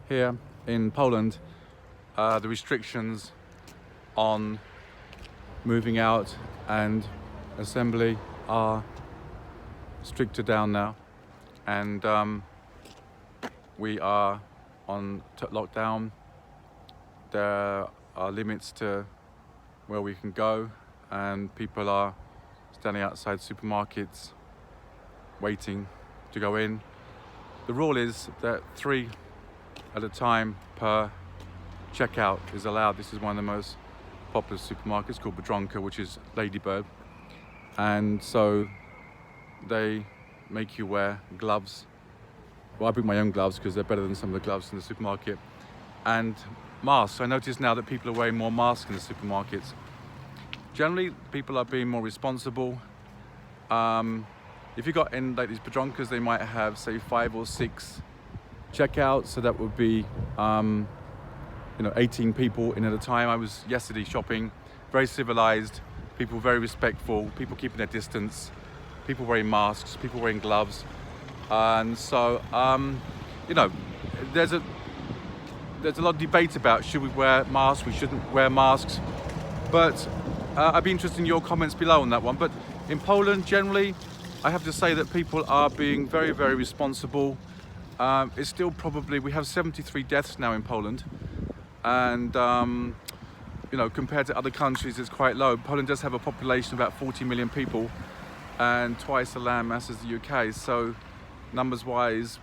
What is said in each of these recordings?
here in Poland, the restrictions on moving out and assembly are stricter down now, and we are on lockdown. There are limits to where we can go, and people are standing outside supermarkets waiting to go in. The rule is that 3 at a time per checkout is allowed. This is one of the most popular supermarkets, called Biedronka, which is Ladybird, and so they make you wear gloves. Well, I bring my own gloves because they're better than some of the gloves in the supermarket, and masks. I notice now that people are wearing more masks in the supermarkets. Generally, people are being more responsible. If you got in like these Biedronkas, they might have, say, 5 or 6 checkouts, so that would be 18 people in at a time. I was yesterday shopping, very civilized, people very respectful, people keeping their distance, people wearing masks, people wearing gloves, and so there's a lot of debate about should we wear masks, we shouldn't wear masks, but I'd be interested in your comments below on that one. But in Poland, generally, I have to say that people are being very, very responsible. It's still probably, we have 73 deaths now in Poland, and compared to other countries, it's quite low. Poland does have a population of about 40 million people and twice the land mass as the UK, so numbers wise,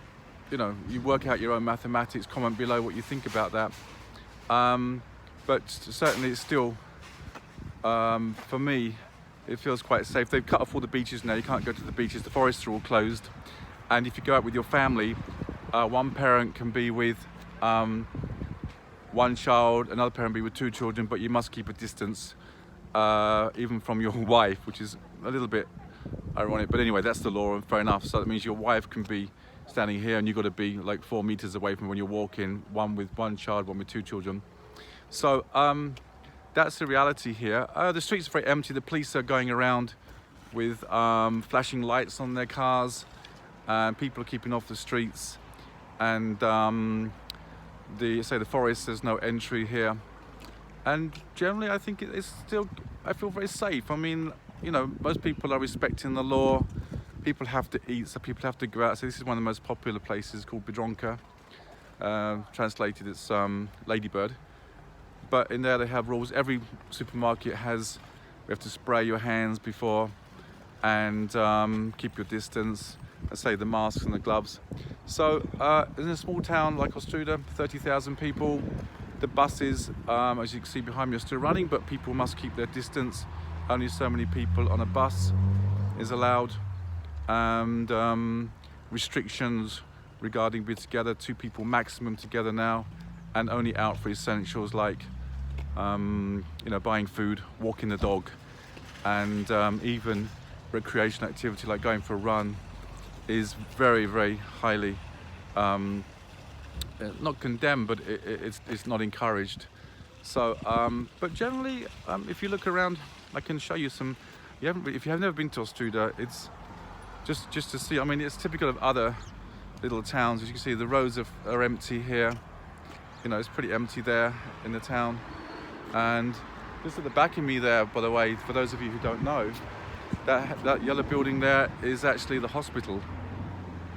you work out your own mathematics. Comment below what you think about that. But certainly it's still, for me, it feels quite safe. They've cut off all the beaches now. You can't go to the beaches. The forests are all closed. And if you go out with your family, one parent can be with one child, another parent be with 2 children, but you must keep a distance, even from your wife, which is a little bit ironic. But anyway, that's the law, and fair enough. So that means your wife can be standing here and you've got to be like 4 meters away from when you're walking, one with 1 child, one with 2 children. So that's the reality here. The streets are very empty. The police are going around with flashing lights on their cars, and people are keeping off the streets, and the forest, there's no entry here, and generally I think it's still, I feel very safe. I mean, most people are respecting the law. People have to eat, so people have to go out. So this is one of the most popular places, called Biedronka. Translated, it's Ladybird. But in there they have rules. Every supermarket has, we have to spray your hands before, and keep your distance. I say the masks and the gloves. So in a small town like Ostróda, 30,000 people, the buses, as you can see behind me, are still running, but people must keep their distance. Only so many people on a bus is allowed, and restrictions regarding being together, 2 people maximum together now, and only out for essentials like buying food, walking the dog, and even recreation activity like going for a run is very, very highly not condemned, but it's not encouraged. So but generally, if you look around, I can show you some. If you have never been to Ostróda, it's just to see. I mean, it's typical of other little towns. As you can see, the roads are empty here. It's pretty empty there in the town. And just at the back of me there, by the way, for those of you who don't know, that yellow building there is actually the hospital,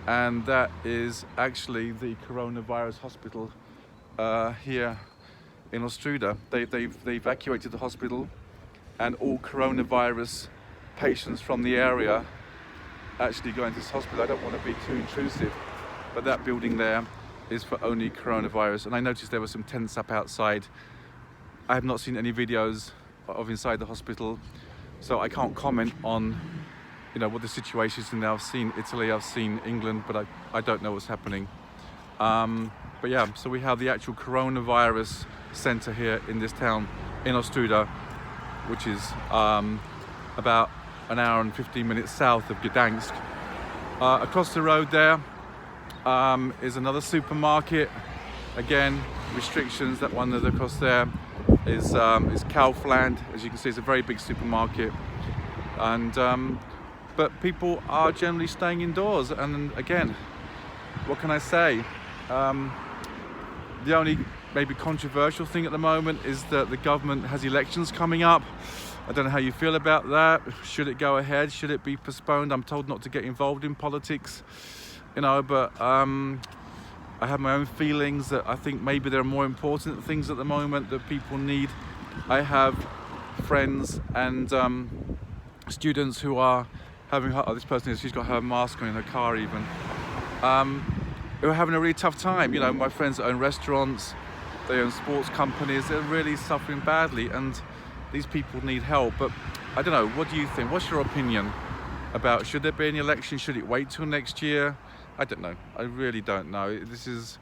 and that is actually the coronavirus hospital here in Ostróda. They evacuated the hospital, and all coronavirus patients from the area actually go into this hospital. I don't want to be too intrusive, but that building there is for only coronavirus. And I noticed there were some tents up outside. I have not seen any videos of inside the hospital, so I can't comment on what the situation is in there. I've seen Italy, I've seen England, but I don't know what's happening. But yeah, so we have the actual coronavirus center here in this town in Ostróda, which is about an hour and 15 minutes south of Gdansk. Across the road there is another supermarket. Again, restrictions. That one that's across there is Kaufland. As you can see, it's a very big supermarket, and but people are generally staying indoors. And again, what can I say? The only maybe controversial thing at the moment is that the government has elections coming up. I don't know how you feel about that. Should it go ahead? Should it be postponed? I'm told not to get involved in politics, you know, but I have my own feelings that I think maybe there are more important things at the moment that people need. I have friends and students who are having, this person, she's got her mask on in her car even, who are having a really tough time. You know, my friends that own restaurants, they own sports companies, they're really suffering badly, and these people need help. But I don't know, what do you think? What's your opinion about, should there be an election? Should it wait till next year? I don't know. I really don't know. This is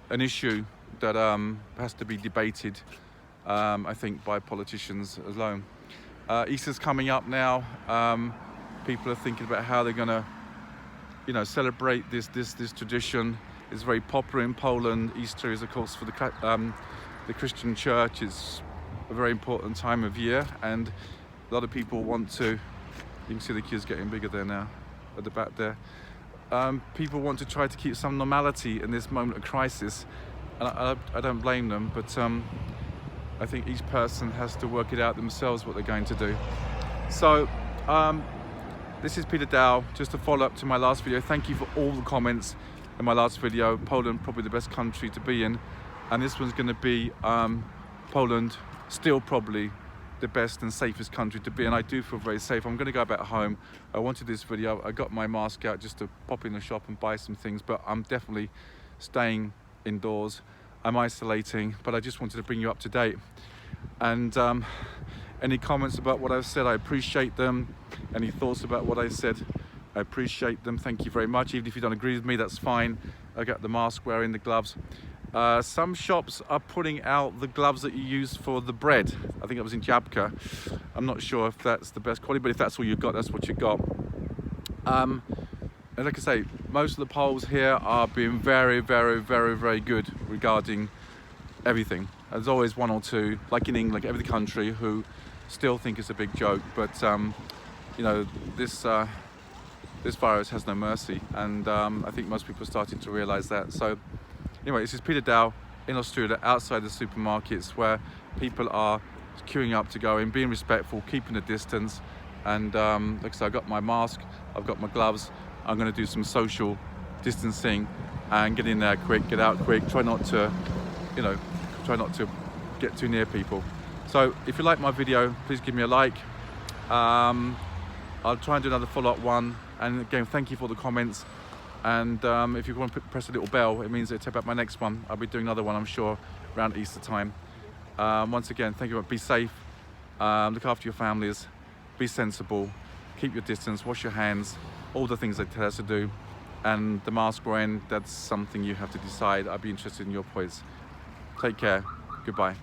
an issue that has to be debated, I think, by politicians alone. Easter's coming up now. People are thinking about how they're going to, you know, celebrate this tradition. It's very popular in Poland. Easter is, of course, for the Christian church. It's a very important time of year, and a lot of people want to, you can see the kids getting bigger there now at the back there. People want to try to keep some normality in this moment of crisis, and I don't blame them, but I think each person has to work it out themselves what they're going to do. So this is Peter Dow, just a follow-up to my last video. Thank you for all the comments in my last video. Poland, probably the best country to be in, and this one's going to be Poland, still probably the best and safest country to be, and I do feel very safe. I'm going to go back home. I wanted this video. I got my mask out just to pop in the shop and buy some things, but I'm definitely staying indoors. I'm isolating, but I just wanted to bring you up to date. And any comments about what I've said, I appreciate them. Any thoughts about what I said, I appreciate them. Thank you very much. Even if you don't agree with me, that's fine. I got the mask wearing, the gloves. Some shops are putting out the gloves that you use for the bread. I think it was in Jabka. I'm not sure if that's the best quality, but if that's all you've got, that's what you got. And like I say, most of the polls here are being very, very, very, very good regarding everything. There's always one or two, like in England, like every country, who still think it's a big joke. But you know, this virus has no mercy, and I think most people are starting to realise that. So anyway, this is Peter Dow in Australia, outside the supermarkets, where people are queuing up to go in, being respectful, keeping a distance. And like I said, I've got my mask, I've got my gloves. I'm going to do some social distancing and get in there quick, get out quick. Try not to, you know, try not to get too near people. So if you like my video, please give me a like. I'll try and do another follow-up one. And again, thank you for the comments. And if you want to press a little bell, it means it'll take up my next one. I'll be doing another one, I'm sure, around Easter time. Once again, thank you. Be safe, look after your families, be sensible, keep your distance, wash your hands, all the things they tell us to do. And the mask wearing, that's something you have to decide. I'd be interested in your points. Take care. Goodbye.